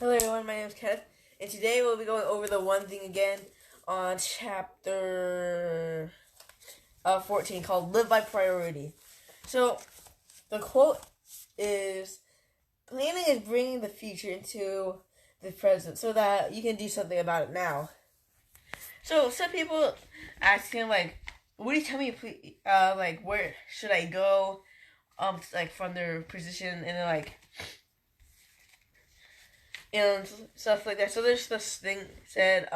Hello everyone, my name is Kenneth, and today we'll be going over the one thing again on chapter 14 called Live by Priority. So, the quote is, planning is bringing the future into the present so that you can do something about it now. So, some people asking like, would you tell me, please, like, where should I go, like, from their position, and then, like, and stuff like that. So there's this thing said,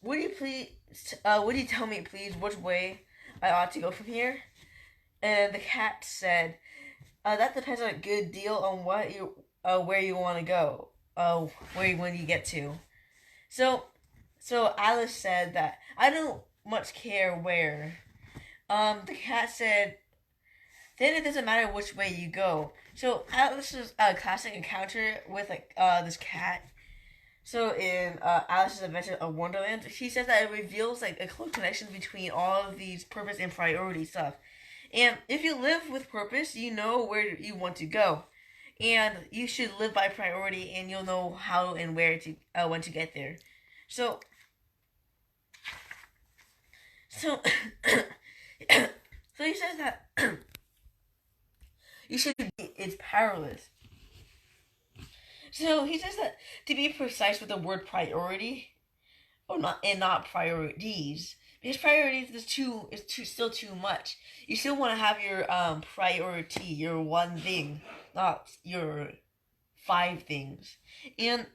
would you tell me please which way I ought to go from here? And the cat said, that depends on a good deal on where you want to go, where you want to get to. So, so Alice said that I don't much care where. The cat said, then it doesn't matter which way you go. So Alice's classic encounter with this cat. So in Alice's Adventure of Wonderland, she says that it reveals like a close connection between all of these purpose and priority stuff. And if you live with purpose, you know where you want to go, and you should live by priority, and you'll know how and where to when to get there. So so so he says that you should be it's powerless. So he says that to be precise with the word priority, or not, and not priorities, because priorities is still too much. You still want to have your priority, your one thing, not your five things. And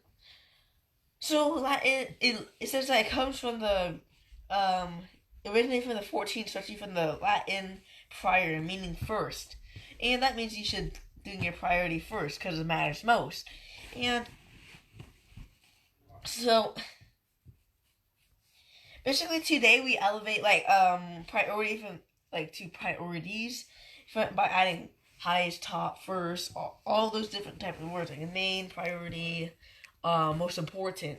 so that it says that it comes from the originally from the 14th century, from the Latin prior, meaning first, and that means you should do your priority first because it matters most. And so basically today we elevate priority from like to priorities by adding highest, top, first, all those different types of words like main, priority, most important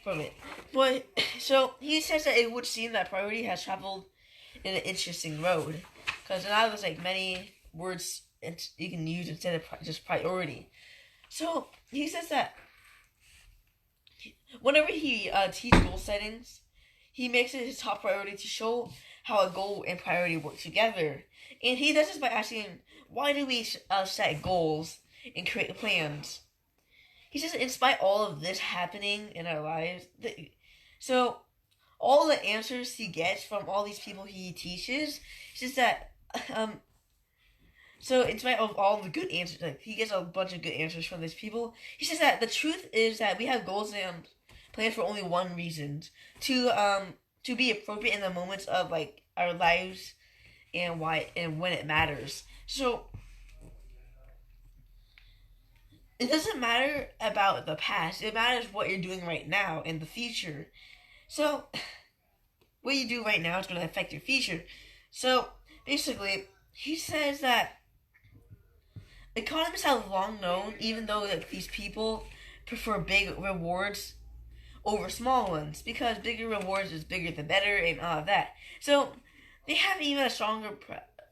from it. But so he says that it would seem that priority has traveled in an interesting road, because now there's like many words you can use instead of just priority. So he says that whenever he teaches goal settings, he makes it his top priority to show how a goal and priority work together. And he does this by asking, why do we set goals and create plans? He says, in spite of all of this happening in our lives, so all the answers he gets from all these people he teaches, he says that so in spite of all the good answers, like he gets a bunch of good answers from these people. He says that the truth is that we have goals and plans for only one reason: to be appropriate in the moments of like our lives and why and when it matters. So it doesn't matter about the past; it matters what you're doing right now and the future. So what you do right now is going to affect your future. So basically, he says that economists have long known, even though like these people prefer big rewards over small ones, because bigger rewards is bigger the better and all of that. So they have even a stronger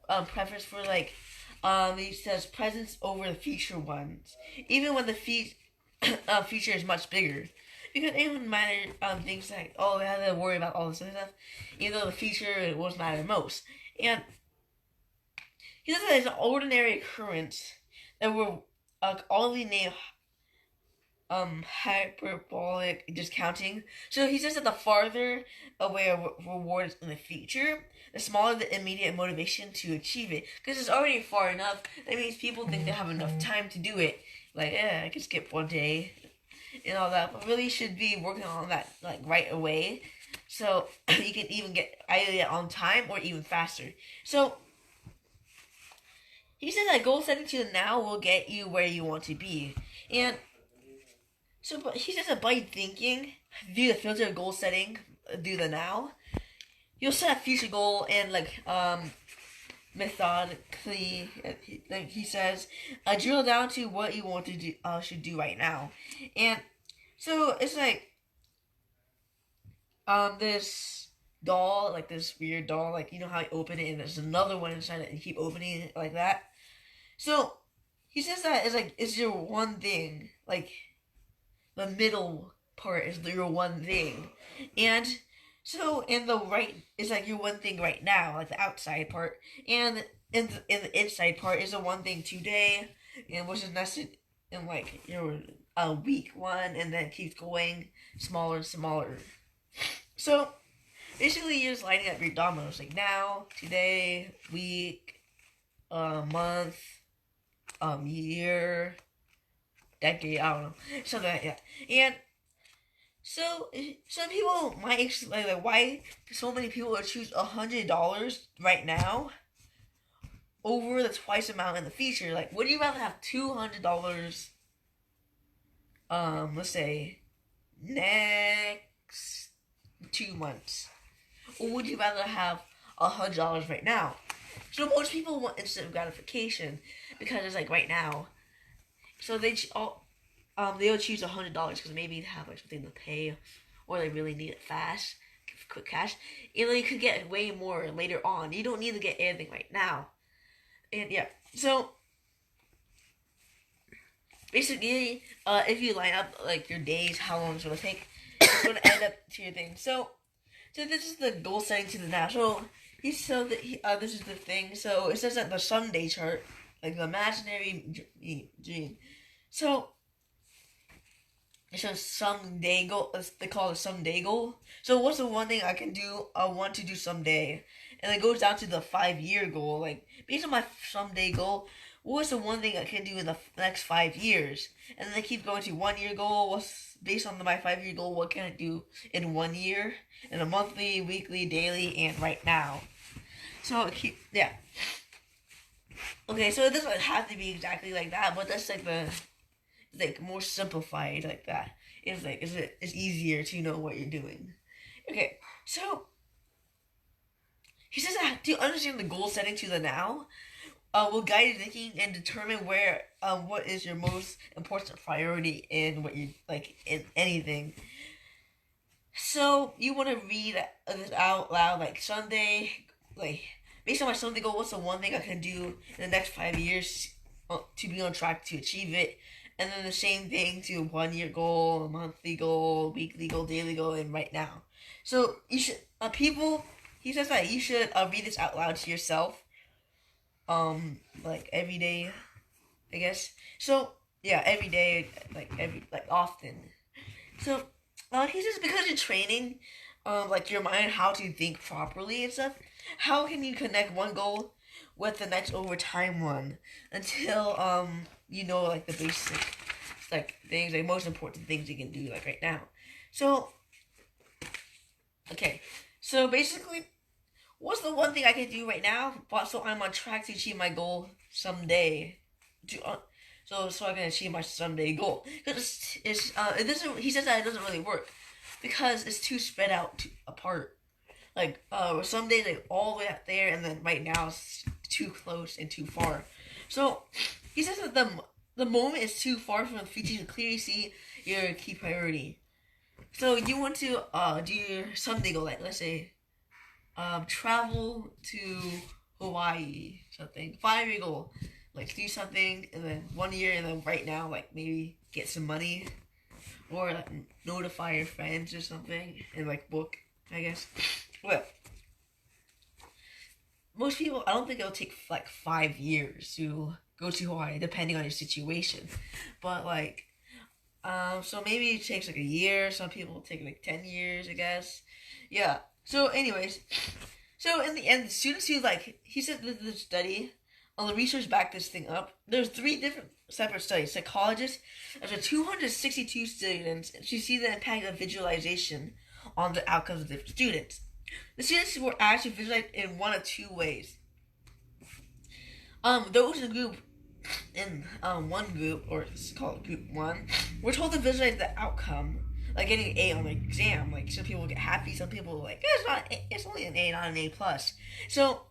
preference for he says presence over the future ones, even when the future is much bigger. Because it wouldn't matter things like, oh, they have to worry about all this other stuff, even though the future it was matter most. And he says that it's an ordinary occurrence that we're all we name hyperbolic discounting. So he says that the farther away a reward is in the future, the smaller the immediate motivation to achieve it. Because it's already far enough. That means people think they have enough time to do it. Like, I can skip one day and all that. But really should be working on that like right away. So you can even get either on time or even faster. So he says that goal setting to the now will get you where you want to be. And so, but he says that by thinking, do the filter goal setting, do the now, you'll set a future goal and methodically, like he says, drill down to what you want to do, should do right now. And so it's like this doll, like this weird doll, like you know how you open it and there's another one inside it and you keep opening it like that. So he says that it's like it's your one thing, like the middle part is your one thing, and so in the right is like your one thing right now, like the outside part, and in the inside part is the one thing today, and which is nested in like your week one, and then keeps going smaller and smaller. So basically, you're just lining up your dominoes like now, today, week, month, year, decade. I don't know, something like that. And so some people might like why so many people would choose $100 right now over the twice amount in the future. Like, would you rather have $200? Let's say next 2 months, or would you rather have $100 right now? So most people want instant gratification because it's like right now. So they'll choose $100 because maybe they have like something to pay, or they really need it fast, quick cash, and then you could get way more later on. You don't need to get anything right now, and yeah. So basically, if you line up like your days, how long it's gonna take, it's gonna end up to your thing. So this is the goal setting to the now. So this is the thing. So it says that the someday chart, like the imaginary dream. So it says someday goal. They call it someday goal. So what's the one thing I can do? I want to do someday, and it goes down to the 5-year goal. Like based on my someday goal, what's the one thing I can do in the next 5 years? And then they keep going to 1-year goal. What's based on my 5-year goal? What can I do in 1 year? In a monthly, weekly, daily, and right now. So yeah. Okay, so it doesn't have to be exactly like that, but that's like more simplified like that. It's easier to know what you're doing. Okay, so he says that to understand the goal setting to the now, will guide your thinking and determine what is your most important priority in what you like in anything. So you want to read this out loud, like Sunday, like based on my Sunday goal, what's the one thing I can do in the next 5 years to be on track to achieve it? And then the same thing to a 1-year goal, a monthly goal, weekly goal, daily goal, and right now. So you should he says that you should read this out loud to yourself, like every day, I guess. So yeah, every day, like often. So he says because you're training, like your mind how to think properly and stuff. How can you connect one goal with the next over time one until you know like the basic like things, like most important things you can do like right now. So okay, so basically, what's the one thing I can do right now? So I'm on track to achieve my goal someday. So I can achieve my someday goal. Because it doesn't. He says that it doesn't really work because it's too spread out apart. Like some days like all the way out there, and then right now it's too close and too far. So he says that the moment is too far from the future to clearly see your key priority. So you want to do your someday goal, like let's say travel to Hawaii, something 5-year goal, like do something, and then 1 year, and then right now like maybe get some money, or like notify your friends or something, and like book, I guess. Well, most people, I don't think it'll take like 5 years to go to Hawaii, depending on your situation. But like, so maybe it takes like a year. Some people take like 10 years, I guess. Yeah. So, anyways, so in the end, the students who like he said the study, on the research backed this thing up. There's 3 different separate studies. Psychologists, after 262 students, to see the impact of visualization on the outcomes of different students. The students were actually visualized in one of 2 ways. Those in one group, or it's called group 1, were told to visualize the outcome, like getting an A on the exam. Like some people get happy, some people like it's only an A, not an A plus. So,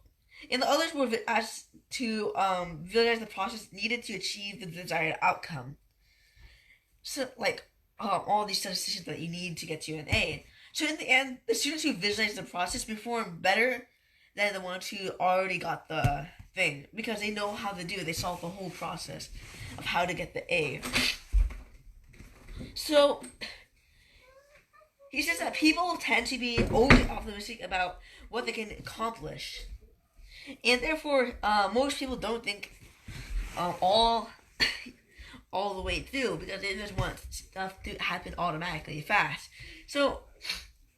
and the others were asked to visualize the process needed to achieve the desired outcome. So like all these statisticians that you need to get to an A. So in the end, the students who visualized the process perform better than the ones who already got the thing, because they know how to do it. They solve the whole process of how to get the A. So he says that people tend to be overly optimistic about what they can accomplish, and therefore, most people don't think all all the way through because they just want stuff to happen automatically fast. So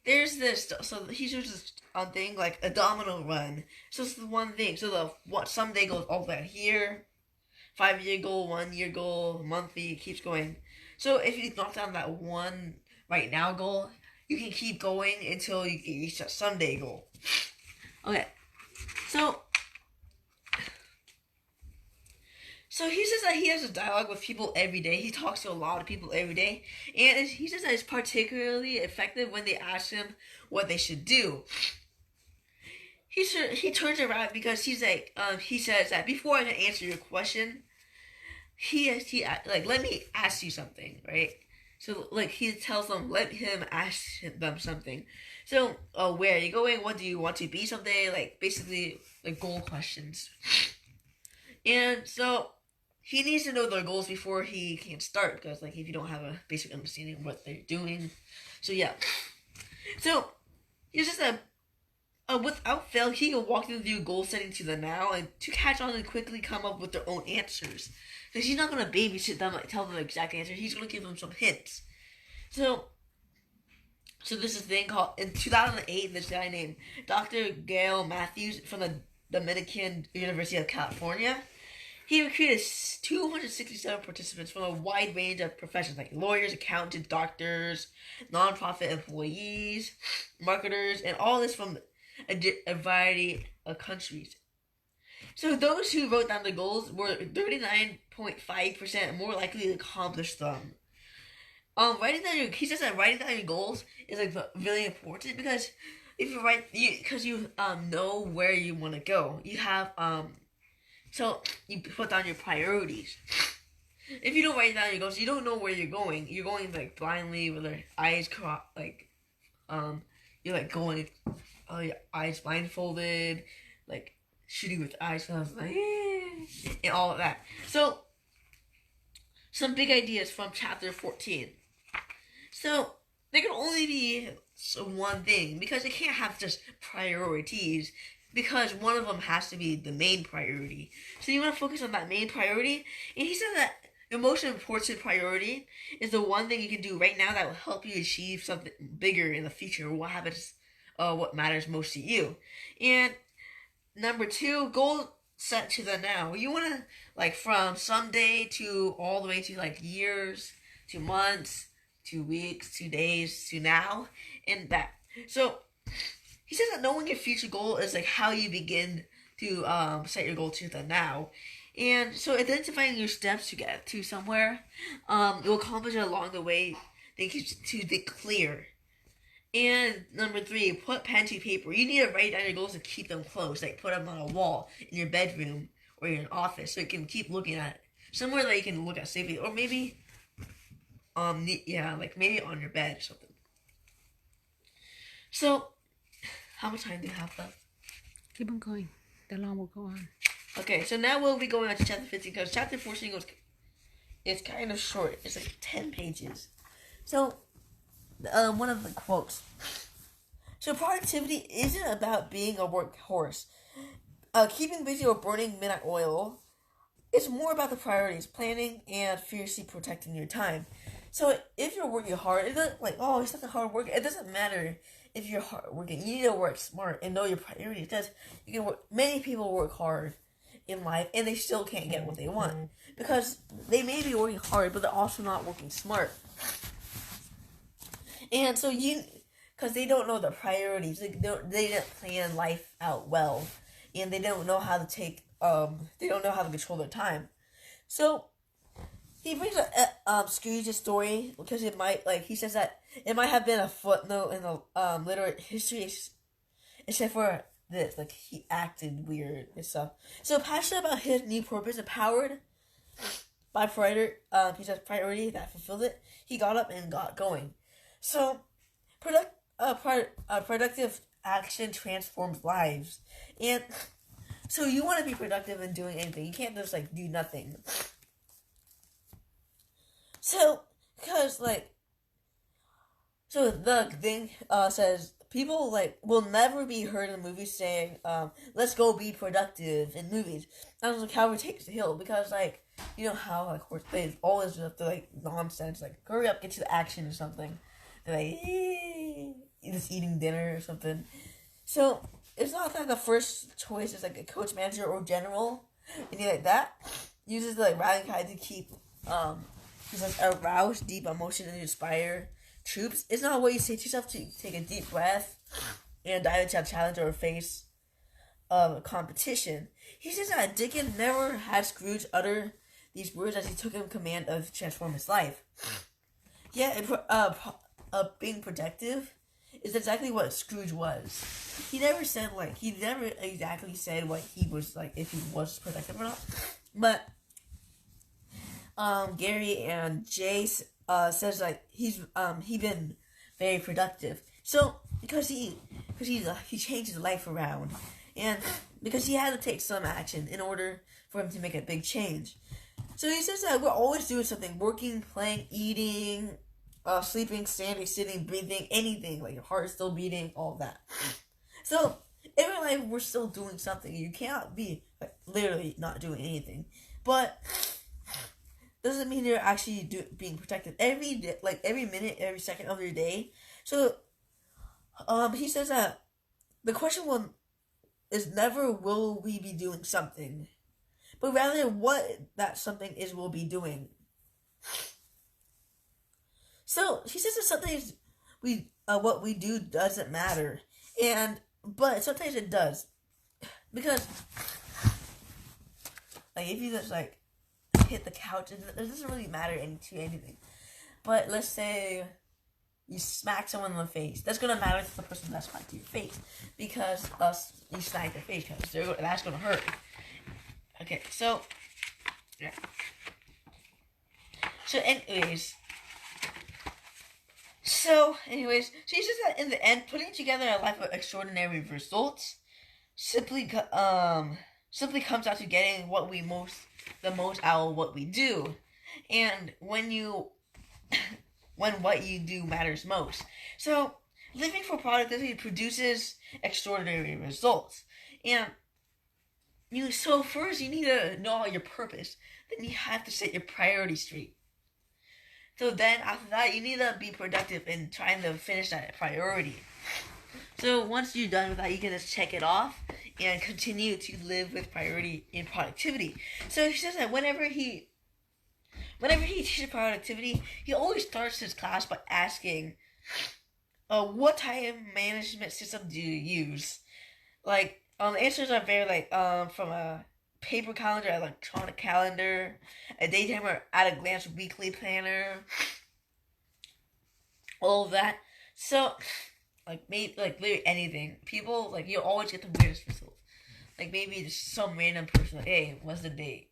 there's this. So he shows this thing like a domino run. So it's the one thing. So the what someday goes all the way here, 5-year goal, 1-year goal, monthly, it keeps going. So if you knock down that one right now goal, you can keep going until you reach that someday goal. Okay, so he says that he has a dialogue with people every day. He talks to a lot of people every day, and he says that it's particularly effective when they ask him what they should do. He turns around because he's like he says that before I can answer your question, he like let me ask you something, right? So like he tells them let him ask them something. So where are you going? What do you want to be someday? Like basically like goal questions. And so he needs to know their goals before he can start because like if you don't have a basic understanding of what they're doing, so yeah. So he's just without fail, he can walk them through goal setting to the now and to catch on and quickly come up with their own answers. Because he's not gonna babysit them like tell them the exact answer. He's gonna give them some hints. So this is a thing called in 2008. This guy named Dr. Gail Matthews from the Dominican University of California. He recruited 267 participants from a wide range of professions like lawyers, accountants, doctors, nonprofit employees, marketers, and all this from a variety of countries. So those who wrote down the goals were 39.5% more likely to accomplish them. He says that writing down your goals is like really important because if you write, because you know where you want to go. You have so you put down your priorities. If you don't write down your goals, you don't know where you're going. You're going like blindly with your eyes crossed, like you're like going, your eyes blindfolded, like shooting with eyes closed, like and all of that. So some big ideas from chapter 14. So there can only be one thing because it can't have just priorities. Because one of them has to be the main priority. So you want to focus on that main priority. And he said that the most important priority is the one thing you can do right now that will help you achieve something bigger in the future. What matters most to you. And number 2, goal set to the now. You want to like from someday to all the way to like years, to months, to weeks, to days, to now, and that. So he says that knowing your future goal is like how you begin to set your goal to the now. And so identifying your steps to get to somewhere, you'll accomplish it along the way to be clear. And number 3, put pen to paper. You need to write down your goals and keep them close. Like put them on a wall in your bedroom or in an office so you can keep looking at it. Somewhere that you can look at safely. Or maybe, like maybe on your bed or something. So, how much time do you have left? Keep on going. The long will go on. Okay, so now we'll be going on to chapter 15 because chapter 14 it's kind of short. It's like 10 pages. So, one of the quotes. So productivity isn't about being a workhorse. Keeping busy or burning midnight oil. It's more about the priorities, planning, and fiercely protecting your time. So if you're working hard, it doesn't like, oh, it's not the hard work. It doesn't matter if you're hard working. You need to work smart and know your priorities. Because you can work. Many people work hard in life and they still can't get what they want because they may be working hard, but they're also not working smart. And so because they don't know the priorities, they didn't plan life out well, and they don't know how to they don't know how to control their time. So he brings a Scrooge's story because it might, like, he says that it might have been a footnote in the literary history, except for this, like, he acted weird and stuff. So passionate about his new purpose, empowered by he says priority that fulfilled it, he got up and got going. So, productive action transforms lives. And so you want to be productive in doing anything. You can't just, like, do nothing. So, because, like, So the thing says people like will never be heard in movies saying, "Let's go be productive" in movies. That's like how it takes the hill because like you know how like horse plays always have to like nonsense like hurry up, get to the action or something. They're like just eating dinner or something. So it's not that the first choice is like a coach, manager, or general, anything like that. Uses the like rallying cry to keep just arouse deep emotion and inspire troops. It's not what you say to yourself to take a deep breath and dive into a challenge or face competition. He says that Dickens never had Scrooge utter these words as he took in command of transform his life. Yeah, being protective is exactly what Scrooge was. He never exactly said what he was like if he was protective or not. But Gary and Jace says like he been very productive. So because he changed his life around, and because he had to take some action in order for him to make a big change. So he says that we're always doing something: working, playing, eating, sleeping, standing, sitting, breathing, anything. Like your heart is still beating, all of that. So in real life, we're still doing something. You cannot be like, literally not doing anything, but doesn't mean you're actually being protected every day, like every minute, every second of your day. So, he says that the question is never will we be doing something, but rather what that something is will be doing. So he says that sometimes what we do doesn't matter, but sometimes it does, because like if you just like hit the couch, it doesn't really matter to anything. But let's say you smack someone in the face, that's gonna matter to the person that smacked your face because you smacked their face because that's gonna hurt. Okay, so yeah. So anyways, so he says that in the end, putting together a life of extraordinary results simply comes out to getting the most out of what we do, and when what you do matters most. So living for productivity produces extraordinary results, and so first you need to know your purpose. Then you have to set your priorities straight. So then after that, you need to be productive in trying to finish that priority. So once you're done with that, you can just check it off and continue to live with priority in productivity. So he says that whenever he teaches productivity, he always starts his class by asking, what time management system do you use? Like, the answers are very like from a paper calendar, electronic calendar, a day timer, at a glance weekly planner, all of that. So like maybe like literally anything. People like you always get the weirdest results. Like maybe just some random person like, hey, what's the date?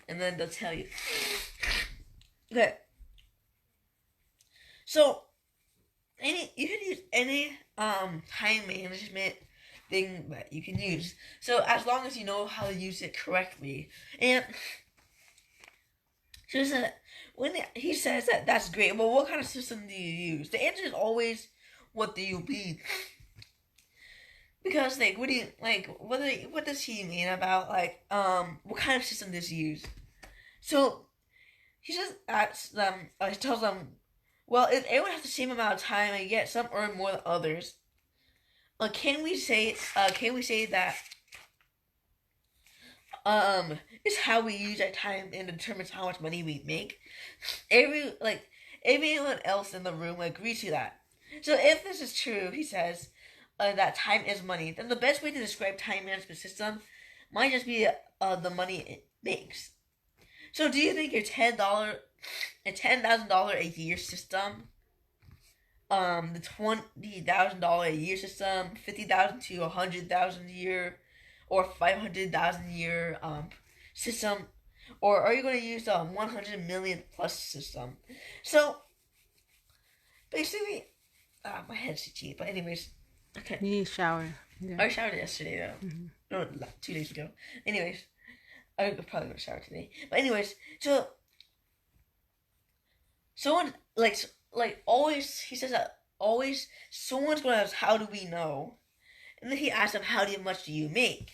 And then they'll tell you. Okay. So you can use any time management thing that you can use. So as long as you know how to use it correctly. And so when he says that that's great, well, what kind of system do you use? The answer is always, what do you mean? Because like, what does he mean about like what kind of system does he use? So he just asks them. He tells them, well, if everyone has the same amount of time and yet some earn more than others, can we say that is how we use our time and determines how much money we make? Everyone else in the room agrees to that. So if this is true, he says, that time is money, then the best way to describe time management system might just be the money it makes. So do you think your $10,000 a year system, the $20,000 a year system, 50,000 to 100,000 a year, or 500,000 a year system, or are you going to use the 100 million plus system? So basically, my head's itchy. But anyways, okay. You need to shower. Yeah. I showered yesterday though. Mm-hmm. No, 2 days ago. Anyways, I'm probably gonna shower today. But anyways, someone like always, he says that always someone's going to ask, how do we know? And then he asks them, how much do you make?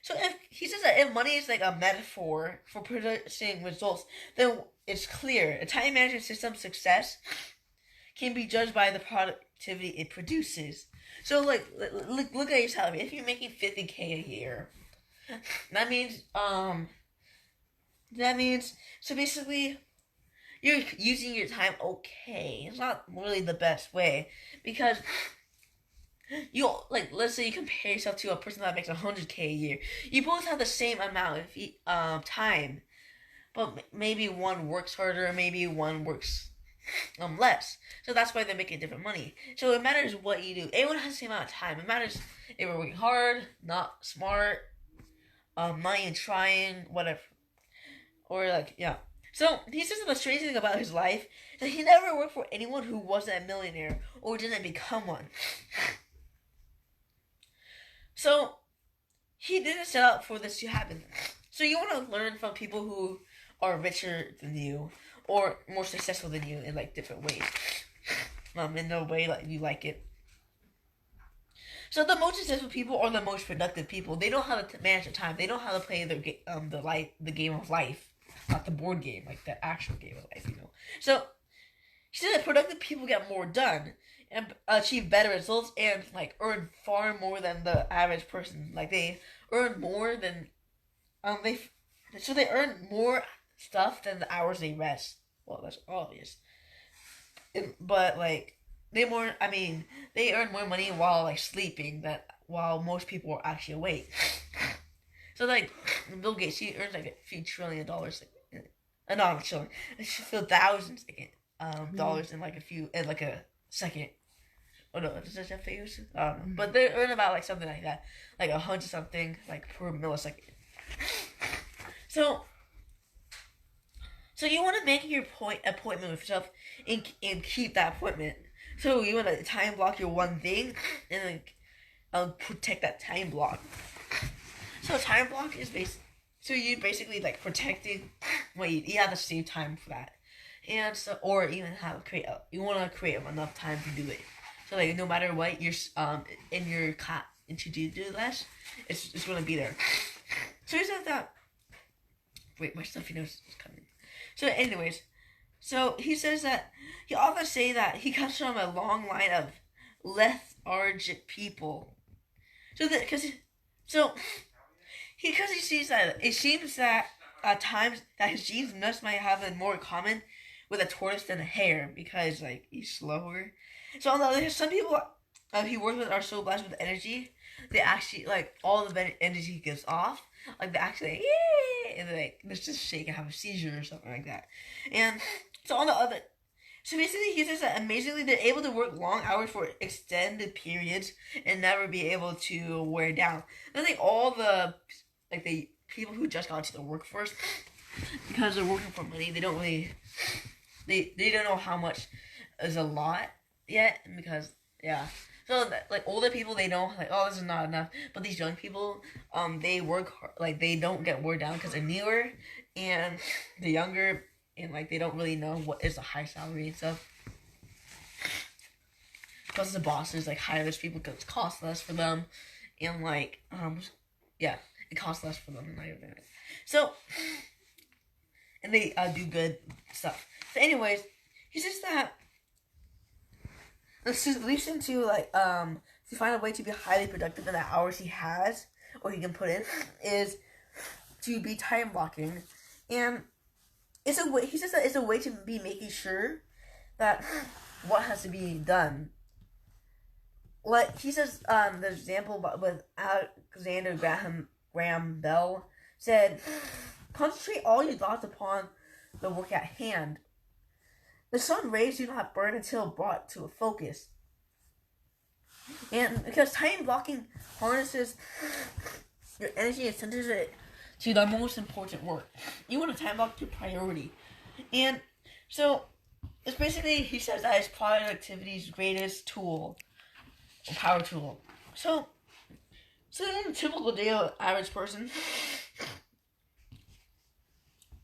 So if he says that if money is like a metaphor for producing results, then it's clear a time management system's success can be judged by the productivity it produces. So like look at your salary. If you're making 50K a year, that means so basically you're using your time okay. It's not really the best way because you like let's say you compare yourself to a person that makes 100K a year. You both have the same amount of time, but maybe one works harder, maybe one works less. So that's why they're making different money. So it matters what you do. Everyone has the same amount of time. It matters if we're working hard, not smart, not even trying, whatever, or like yeah. So he says that the strange thing about his life is that he never worked for anyone who wasn't a millionaire or didn't become one. So he didn't set out for this to happen. So you want to learn from people who are richer than you or more successful than you in like different ways. In the way like you like it. So the most successful people are the most productive people. They know how to manage their time. They know how to play their the game of life, not the board game, like the actual game of life. So he said that productive people get more done and achieve better results and like earn far more than the average person. Like they earn more than they earn more stuff than the hours they rest. Well, that's obvious. But like they earn more money while like sleeping while most people are actually awake. So like Bill Gates, he earns like a few $1 trillion, not a trillion, a few thousands dollars in like a second. Oh no, is that Jeff Bezos? I don't know, but they earn about like something like that, like 100 something like per millisecond. So you want to make your appointment with yourself and keep that appointment. So you want to time block your one thing and like protect that time block. So time block is so you basically like protecting what you have to save time for that, and so or even you want to create enough time to do it. So like no matter what you're in your to do list, it's gonna be there. So he said that. Wait, my stuffy nose is coming. So anyways, so he says that he often say that he comes from a long line of lethargic people. So that because he sees that it seems that at times that his genes might have more in common with a tortoise than a hare because like he's slower. So on the other hand, some people he works with are so blessed with energy, they actually like all the energy he gives off, like they actually like, yeah, and like let's just shake and have a seizure or something like that. And so on the other, so basically he says that amazingly they're able to work long hours for extended periods and never be able to wear down. I think all the people who just got into the workforce because they're working for money, they don't really they don't know how much is a lot yet because yeah. So like older people, they know like this is not enough, but these young people they work hard, like they don't get wore down because they're newer and the younger and like they don't really know what is a high salary and stuff. Plus the bosses like hire those people because it costs less for them and like yeah, it costs less for them and everything. So and they do good stuff. So anyways, he says that the solution to to find a way to be highly productive in the hours he has or he can put in is to be time blocking, and it's a way. He says that it's a way to be making sure that what has to be done. Like he says, the example with Alexander Graham Bell said, concentrate all your thoughts upon the work at hand. The sun rays do not burn until brought to a focus. And because time blocking harnesses your energy and centers it to the most important work. You want to time block your priority. And so it's basically, he says that it's productivity's greatest tool, or power tool. So in a typical day of average person,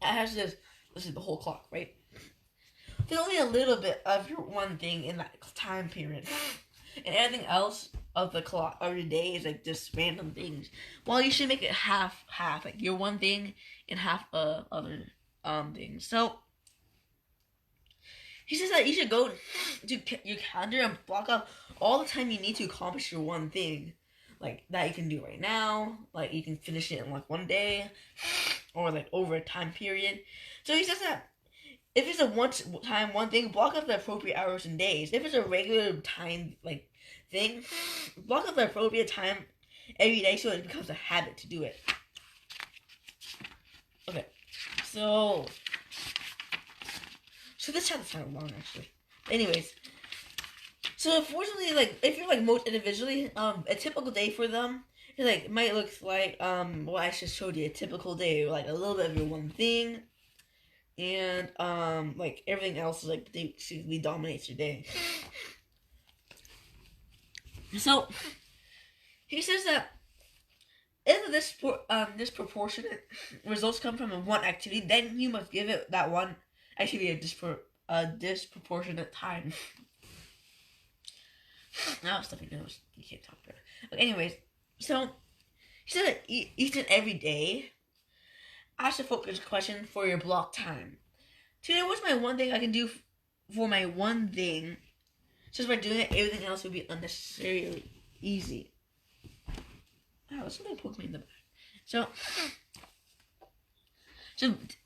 it has this is the whole clock, right? there's only a little bit of your one thing in that time period, and everything else of the clock of your day is like just random things. Well, you should make it half, like your one thing and half other things. So he says that you should go to your calendar and block out all the time you need to accomplish your one thing, like that you can do right now, like you can finish it in like one day, or like over a time period. So he says that if it's a one thing, block out the appropriate hours and days. If it's a regular time like thing, block out the appropriate time every day so it becomes a habit to do it. Okay, so this chapter's kind of long actually. Anyways, so unfortunately, like if you're like most individually, a typical day for them is like might look like what I just showed you, a typical day, like a little bit of your one thing, and like everything else is like basically dominates your day. So he says that if this proportionate results come from one activity, then you must give it that one activity a disproportionate time. Now stuff you can't talk about it. But anyways, so he said that each and every day, ask a focus question for your block time. Today, what's my one thing I can do for my one thing? Just by doing it, everything else would be unnecessarily easy. Wow, something poked me in the back. So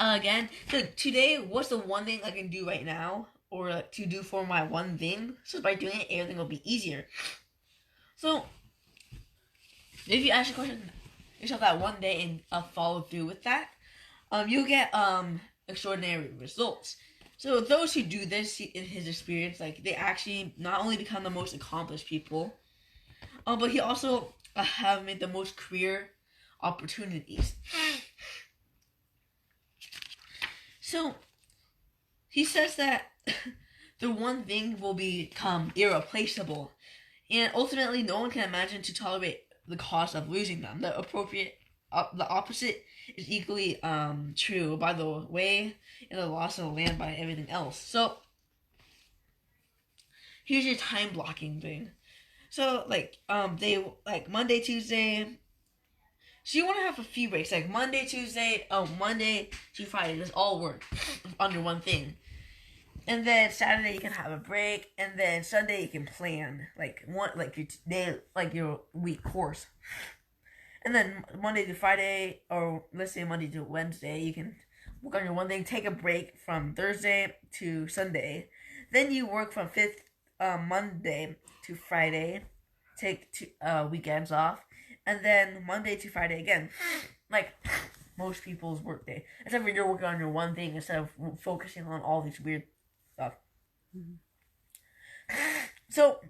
again, so today, what's the one thing I can do right now, or like, to do for my one thing? So by doing it, everything will be easier. So if you ask yourself that one day and follow through with that, you'll get extraordinary results. So those who do this, in his experience, like they actually not only become the most accomplished people, but he also have made the most career opportunities. So he says that the one thing will become irreplaceable, and ultimately no one can imagine to tolerate the cost of losing them. The opposite is equally true, by the way, in the loss of the land by everything else. So here's your time blocking thing. So like they like Monday, Tuesday. So you want to have a few breaks, like Monday to Friday. Just all work under one thing. And then Saturday you can have a break, and then Sunday you can plan like your day, like your week course. And then Monday to Friday, or let's say Monday to Wednesday, you can work on your one thing. Take a break from Thursday to Sunday. Then you work from Monday to Friday. Take 2 weekends off, and then Monday to Friday again, like most people's work day. Except for you're working on your one thing instead of focusing on all these weird stuff. Mm-hmm. So,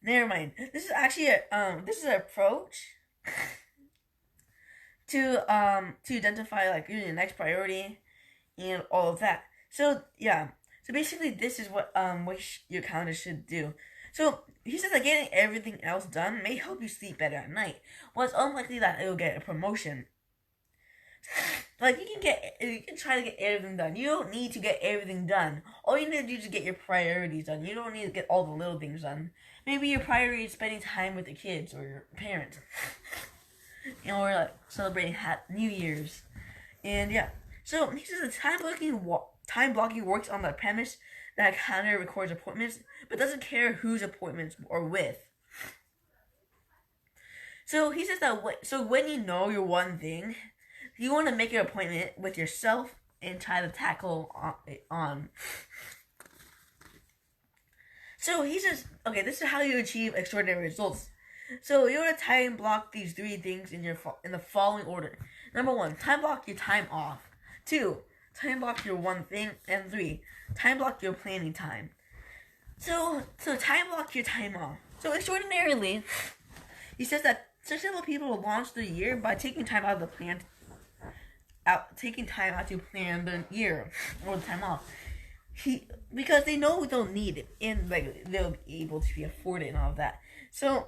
never mind. This is actually an approach to identify like your next priority and all of that. So yeah. So basically, this is what your calendar should do. So he says that getting everything else done may help you sleep better at night. Well, it's unlikely that it'll get a promotion. Like you can try to get everything done. You don't need to get everything done. All you need to do is get your priorities done. You don't need to get all the little things done. Maybe your priority is spending time with the kids or your parents, or like celebrating New Year's, and yeah. So he says the time blocking works on the premise that a calendar records appointments, but doesn't care whose appointments are with. So he says that when you know your one thing, you want to make an appointment with yourself and try to tackle on. So he says, okay, this is how you achieve extraordinary results. So you want to time block these 3 things in the following order. Number 1, time block your time off. 2, time block your one thing. And 3, time block your planning time. So time block your time off. So extraordinarily, he says that successful people will launch the year by taking time out to plan the year or the time off. Because they know they'll need it and like they'll be able to afford it and all of that. So,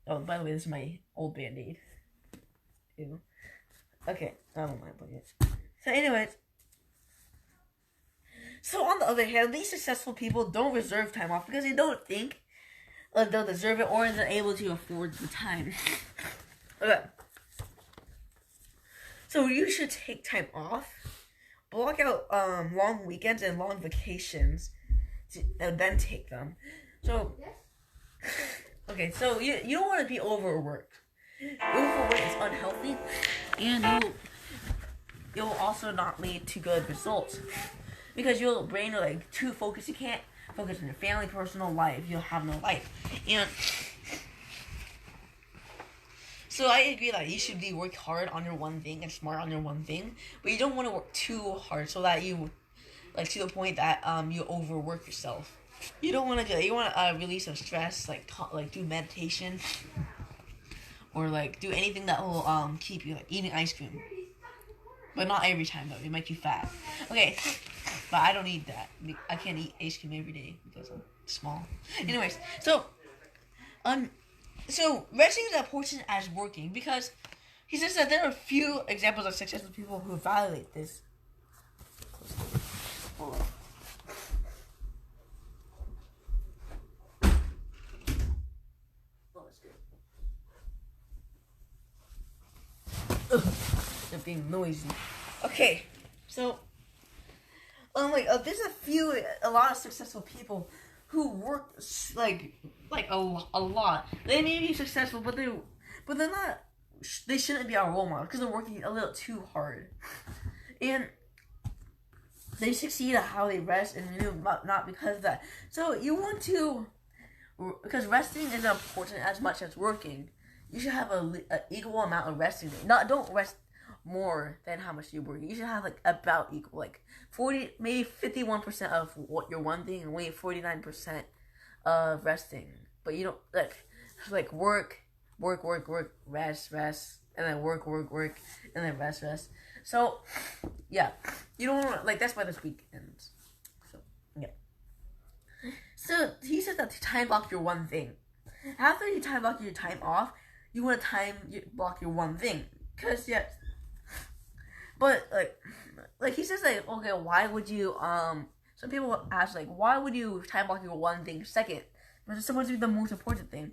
oh, by the way, this is my old Band-Aid. Ew. Okay, I don't mind putting it. So, anyways, the other hand, these successful people don't reserve time off because they don't think they'll deserve it or they're able to afford the time. Okay. So you should take time off, block out long weekends and long vacations, and then take them. So, okay, so you don't want to be overworked. Overwork is unhealthy, and you'll also not lead to good results because your brain will too focused. You can't focus on your family, personal life. You'll have no life, and so I agree that you should work hard on your one thing and smart on your one thing, but you don't want to work too hard so that you to the point that you overwork yourself. You don't want to do. You want to release some stress, do meditation, or do anything that will keep you eating ice cream. But not every time though. It makes you fat. Okay, but I don't need that. I can't eat ice cream every day because I'm small. Anyways, so resting is important as working because he says that there are a few examples of successful people who violate this. Hold on. Oh, that's good. They're being noisy. Okay, so there's a lot of successful people who work a lot. They may be successful, but they're not. They shouldn't be our role model because they're working a little too hard, and they succeed at how they rest, and not because of that. So you want to, because resting is important as much as working. You should have an equal amount of resting. Don't rest more than how much you work. You should have about equal, 40, maybe 51% of what your one thing, and maybe 49% of resting. But you don't work, rest, and then work, and then rest. So yeah, you don't want that's why this week ends. So yeah. So he says that to time block your one thing. After you time block your time off, you want to block your one thing. Cause yes. But he says okay, why would you some people ask why would you time block your one thing second? But it's supposed to be the most important thing.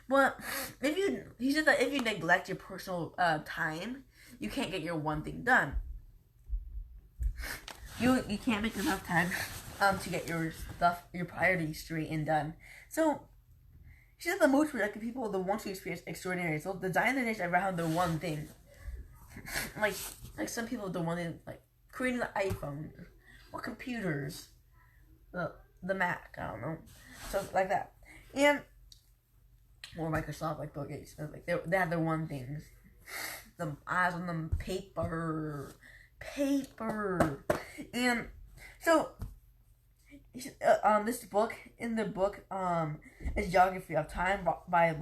But he said that if you neglect your personal time, you can't get your one thing done. You can't make enough time to get your priorities straight and done. So he said the most productive people are the ones who experience extraordinary results. Design their days around their one thing. Some people don't want to creating the iPhone or computers, the Mac, I don't know, so like that, and or Microsoft, Bill Gates, they have their one things, the eyes on them paper, and so this book is Geography of Time by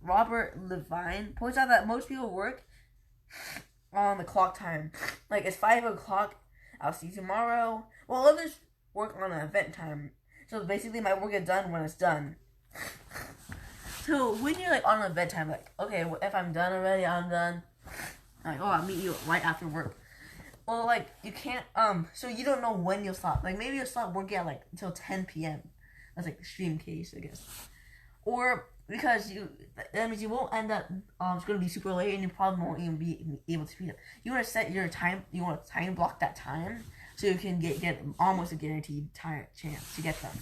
Robert Levine points out that most people work on the clock time. It's 5 o'clock, I'll see you tomorrow. Well, others work on an event time. So basically my work is done when it's done. So when you're on an event time, okay, if I'm done already, I'm done. I'll meet you right after work. Well, you can't, so you don't know when you'll stop. Maybe you'll stop working at until 10 p.m. That's extreme case, I guess. Or because that means you won't end up it's going to be super late and you probably won't even be able to meet up. You want to set your time, you want to time block that time so you can get almost a guaranteed chance to get them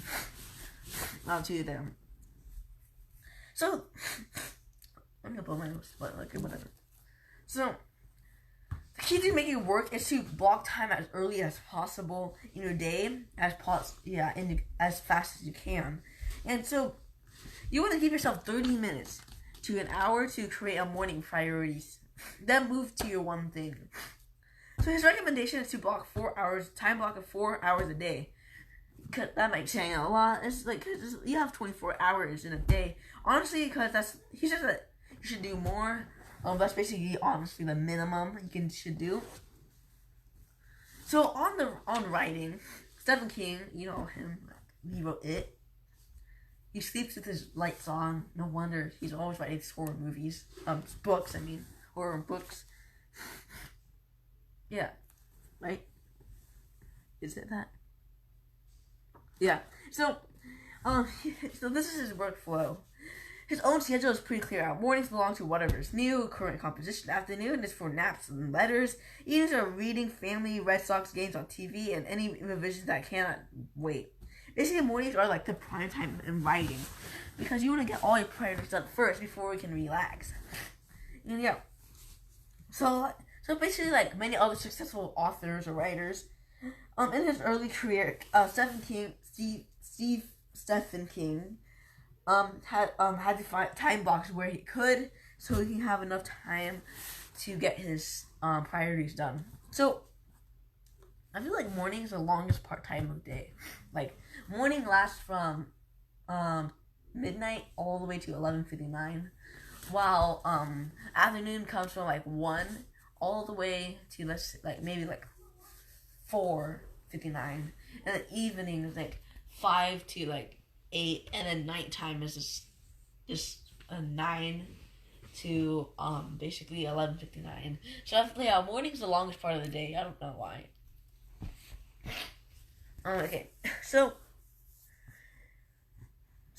to them. So I'm gonna blow my nose, but whatever. So the key to making it work is to block time as early as possible in your day, as fast as you can. And so you want to give yourself 30 minutes to an hour to create a morning priorities. Then move to your one thing. So his recommendation is to block 4 hours, time block of 4 hours a day. Cause that might sound a lot. It's cause you have 24 hours in a day. Honestly, because he says that you should do more. That's basically honestly the minimum you should do. So on writing, Stephen King, you know him, he wrote It. He sleeps with his lights on. No wonder he's always writing horror movies. Books, horror books. Yeah, right? Is it that? Yeah. So, so this is his workflow. His own schedule is pretty clear out. Mornings belong to whatever's new, current composition. Afternoon is for naps and letters. Evenings are reading, family, Red Sox games on TV, and any revisions that cannot wait. Basically, mornings are like the prime time in writing, because you want to get all your priorities done first before we can relax. And yeah, so basically, like many other successful authors or writers, in his early career, Stephen King, had to find time blocks where he could, so he can have enough time to get his priorities done. So I feel like morning is the longest part time of the day. Like morning lasts from midnight all the way to 11:59, while afternoon comes from like 1 all the way to maybe 4:59, and the evening is like 5 to 8, and then nighttime is just 9 to basically 11:59. So yeah, morning's the longest part of the day. I don't know why. Okay, so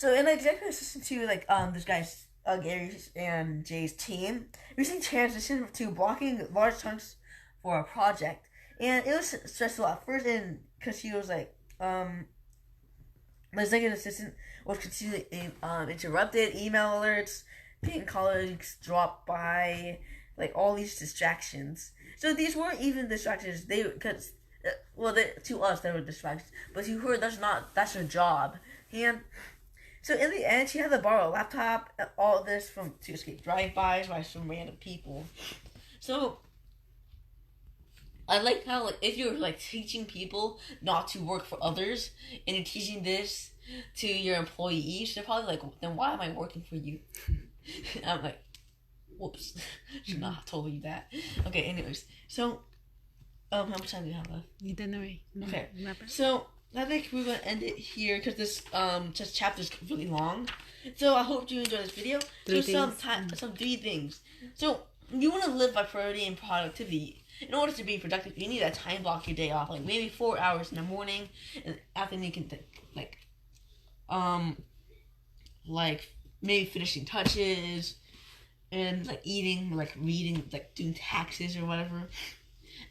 an executive assistant to this guy's Gary's and Jay's team recently transitioned to blocking large chunks for a project, and it was stressful at first, and because he was the executive assistant was continually interrupted, email alerts, getting colleagues dropped by, all these distractions. So these weren't even distractions. To us they were distractions, but to her that's her job. And so in the end, she had to borrow a laptop and all this to escape drive-bys by some random people. So I like how if you're teaching people not to work for others and you're teaching this to your employees, they're probably then why am I working for you? I'm like, whoops, should not have told you that. Okay, anyways, so how much time do you have left? You don't know. Okay, so I think we're gonna end it here because this chapter is really long. So I hope you enjoyed this video. Some 3 things. So you want to live by priority and productivity. In order to be productive, you need to time block your day off, maybe 4 hours in the morning, and afternoon you can maybe finishing touches, and eating, reading, doing taxes or whatever.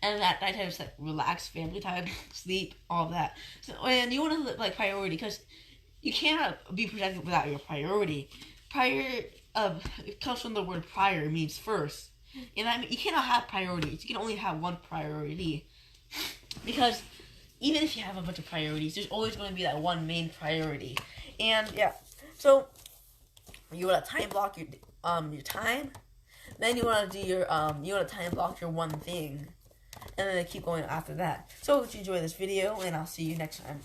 And at nighttime is relax, family time, sleep, all that. So, and you want to live priority, because you cannot be productive without your priority. It comes from the word prior, it means first. And I mean, you cannot have priorities. You can only have one priority. Because even if you have a bunch of priorities, there's always going to be that one main priority. And yeah, so you want to time block your time. Then you want to do you want to time block your one thing, and then keep going after that. So I hope you enjoy this video, and I'll see you next time.